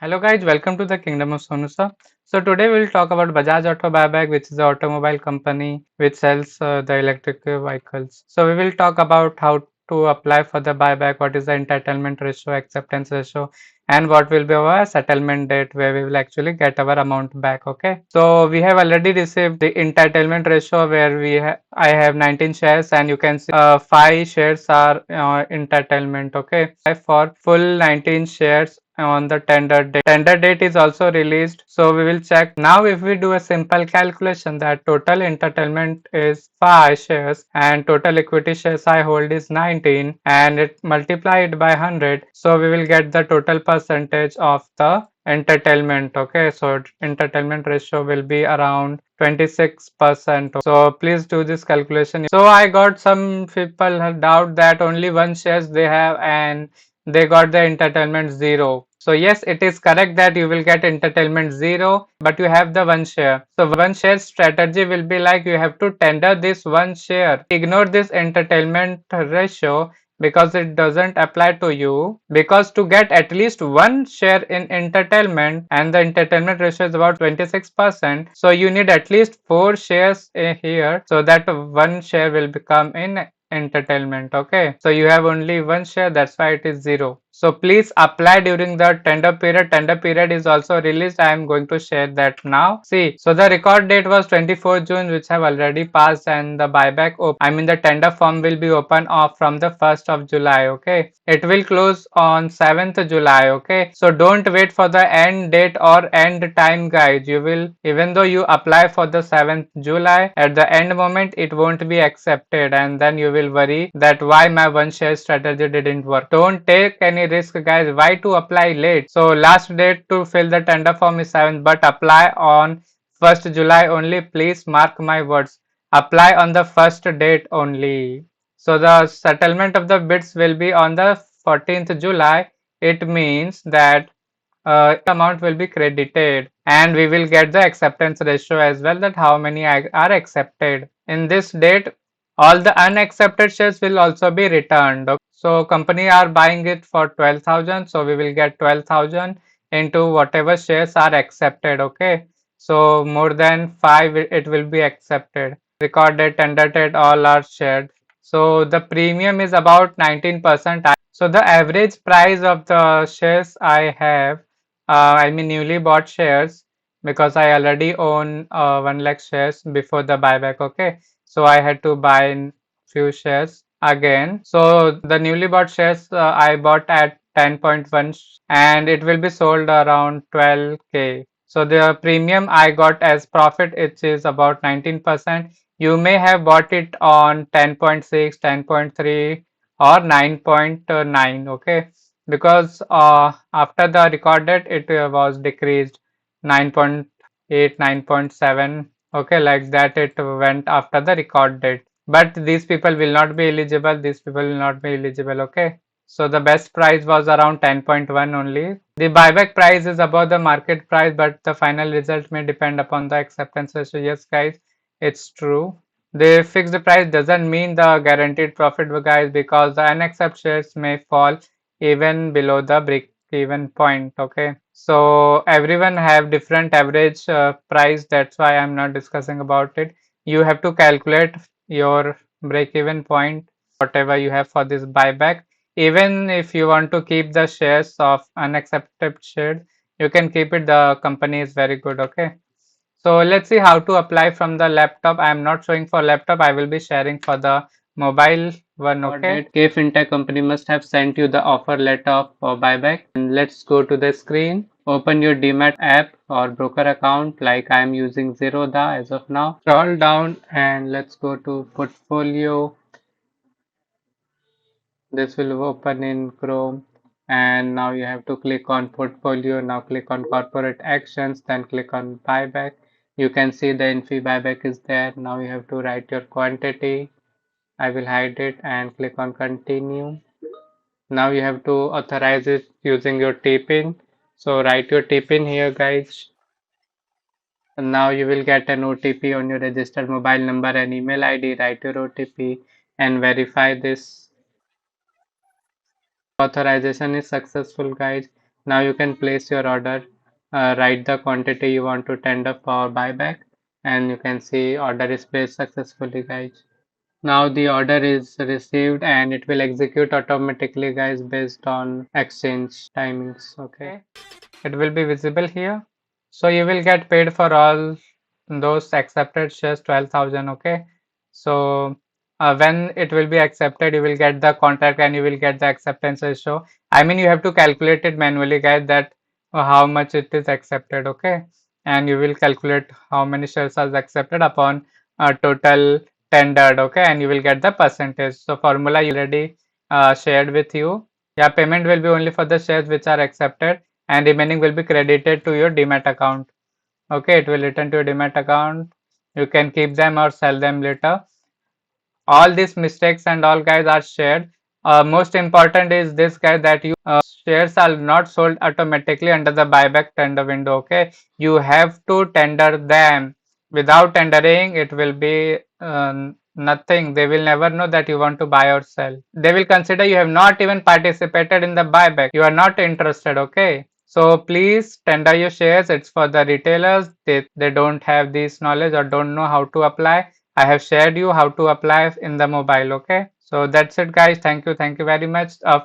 Hello guys, welcome to the Kingdom of Sonu sir. So today we'll talk about Bajaj Auto Buyback, which is an automobile company which sells the electric vehicles. So we will talk about how to apply for the buyback, what is the entitlement ratio, acceptance ratio, and what will be our settlement date where we will actually get our amount back. Okay. So we have already received the entitlement ratio where I have 19 shares and you can see 5 shares are entitlement. Okay. For full 19 shares on the tender date. Tender date is also released. So we will check now if we do a simple calculation that total entitlement is 5 shares and total equity shares I hold is 19 and it multiplied by 100. So we will get the total percentage of the entitlement. Okay, so entitlement ratio will be around 26%. So please do this calculation. So I got some people doubt that only one shares they have and they got the entitlement 0. So yes, it is correct that you will get entitlement 0, but you have the one share. So one share strategy will be like you have to tender this one share. Ignore this entitlement ratio because it doesn't apply to you, because to get at least one share in entitlement and the entitlement ratio is about 26%, so you need at least 4 shares here so that one share will become in entitlement. Okay, so you have only one share, that's why it is 0. So please apply during the tender period. Tender period is also released. I am going to share that now. See, so the record date was 24 June, which have already passed, and the buyback the tender form will be open off from the 1st of July. Okay, it will close on 7th July. Okay, so don't wait for the end date or end time, guys. You will, even though you apply for the 7th July, at the end moment it won't be accepted, and then you will worry that why my one share strategy didn't work. Don't take any risk, guys. Why to apply late? So last date to fill the tender form is 7th, but apply on 1st July only. Please mark my words, apply on the first date only. So the settlement of the bids will be on the 14th July. It means that amount will be credited and we will get the acceptance ratio as well, that how many are accepted. In this date, all the unaccepted shares will also be returned. Okay. So company are buying it for 12,000, so we will get 12,000 into whatever shares are accepted. Okay, so more than 5 it will be accepted. Record date, tender date, all are shared. So the premium is about 19%. So the average price of the shares I have, newly bought shares, because I already own 1 lakh shares before the buyback. Okay, so I had to buy few shares again. So the newly bought shares I bought at 10.1 and it will be sold around 12k. So the premium I got as profit, it is about 19%. You may have bought it on 10.6, 10.3 or 9.9. Okay, because after the record date it was decreased 9.8, 9.7. Okay, like that it went after the record date, but these people will not be eligible, these people will not be eligible. Okay, so the best price was around 10.1 only. The buyback price is above the market price, but the final result may depend upon the acceptance ratio. Yes guys, it's true. The fixed price doesn't mean the guaranteed profit, guys, because the unaccepted shares may fall even below the break even point. Okay, so everyone have different average price, that's why I'm not discussing about it. You have to calculate your break even point, whatever you have for this buyback. Even if you want to keep the shares of unaccepted shares, you can keep it, the company is very good. Okay, so let's see how to apply from the laptop. I am not showing for laptop, I will be sharing for the mobile one. Okay, K Fintech company must have sent you the offer letter for buyback. And let's go to the screen. Open your demat app or broker account, like I am using Zerodha as of now. Scroll down and let's go to portfolio. This will open in Chrome, and now you have to click on portfolio. Now click on corporate actions, then click on buyback. You can see the NFI buyback is there. Now you have to write your quantity. I will hide it and click on continue. Now you have to authorize it using your TPIN. So write your TPIN here, guys. And now you will get an OTP on your registered mobile number and email ID. Write your OTP and verify this. Authorization is successful, guys. Now you can place your order, write the quantity you want to tender for buyback, and you can see order is placed successfully, guys. Now the order is received and it will execute automatically, guys, based on exchange timings. Okay, it will be visible here. So you will get paid for all those accepted shares 12,000. Okay, so when it will be accepted, you will get the contract and you will get the acceptance ratio. I mean, you have to calculate it manually, guys, that how much it is accepted. Okay, and you will calculate how many shares are accepted upon total tendered. Okay, and you will get the percentage. So formula you already shared with you. Yeah, payment will be only for the shares which are accepted and remaining will be credited to your demat account. Okay, it will return to your demat account. You can keep them or sell them later. All these mistakes and all, guys, are shared. Most important is this, guy, that you shares are not sold automatically under the buyback tender window. Okay, you have to tender them. Without tendering, it will be nothing. They will never know that you want to buy or sell. They will consider you have not even participated in the buyback. You are not interested. Okay, so please tender your shares. It's for the retailers. They don't have this knowledge or don't know how to apply. I have shared you how to apply in the mobile. Okay, so that's it, guys. Thank you very much